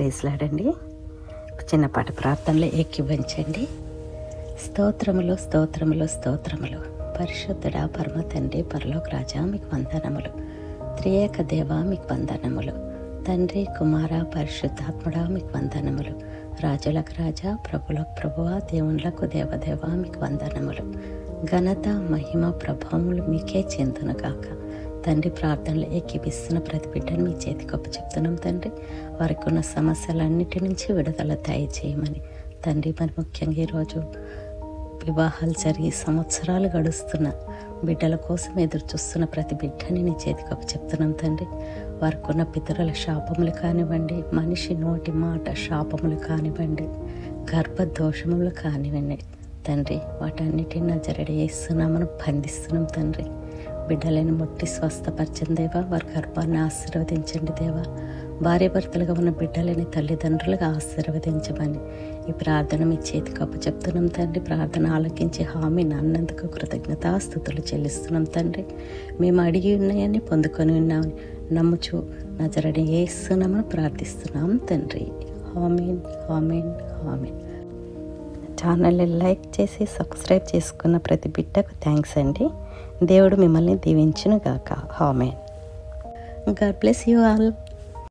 ప్రేజ్లాడండి. చిన్నపాటి ప్రార్థనలో ఏకీభవించండి. స్తోత్రములు స్తోత్రములు స్తోత్రములు. పరిశుద్ధుడా పరమ తండ్రి పరలోక రాజా మీకు వందనములు. త్రియేక దేవ మీకు వందనములు. తండ్రి కుమార పరిశుద్ధాత్ముడా మీకు వందనములు. రాజులకు రాజా ప్రభులకు ప్రభువా దేవునులకు దేవదేవ మీకు వందనములు. ఘనత మహిమ ప్రభావములు మీకే చెందునుగాక. తండ్రి ప్రార్థనలు ఏకీపిస్తున్న ప్రతి బిడ్డను మీ చేతికి చెప్తున్నాం తండ్రి. వారికి ఉన్న సమస్యలన్నిటి నుంచి విడుదల దయచేయమని తండ్రి. మరి ముఖ్యంగా ఈరోజు వివాహాలు జరిగి సంవత్సరాలు గడుస్తున్న బిడ్డల కోసం ఎదురు చూస్తున్న ప్రతి బిడ్డని నీ చేతికి చెప్తున్నాం తండ్రి. వారికి ఉన్న పితరుల శాపములు కానివ్వండి, మనిషి నోటి మాట శాపములు కానివ్వండి, గర్భదోషములు కానివ్వండి తండ్రి, వాటన్నిటిని నజరేయుడైన యేసు నామమున బంధిస్తున్నాం తండ్రి. బిడ్డలను ముట్టి స్వస్థపరచండి దేవా. వారి గర్భాన్ని ఆశీర్వదించండి దేవా. భార్య భర్తలుగా ఉన్న బిడ్డలని తల్లిదండ్రులుగా ఆశీర్వదించమని ఈ ప్రార్థన మీ చేతికి చెప్తున్నాం తండ్రి. ప్రార్థన ఆలకించి హామీని అన్నందుకు కృతజ్ఞతాస్తుతులు చెల్లిస్తున్నాం తండ్రి. మేము అడిగి ఉన్నాయని పొందుకొని ఉన్నామని నమ్ముచు నజరేయుడైన యేసు నామమున ప్రార్థిస్తున్నాం తండ్రి. ఆమేన్ ఆమేన్ ఆమేన్. ఛానల్ని లైక్ చేసి సబ్స్క్రైబ్ చేసుకున్న ప్రతి బిడ్డకు థ్యాంక్స్ అండి. దేవుడు మిమ్మల్ని దీవించును గాక. Amen. God bless you all.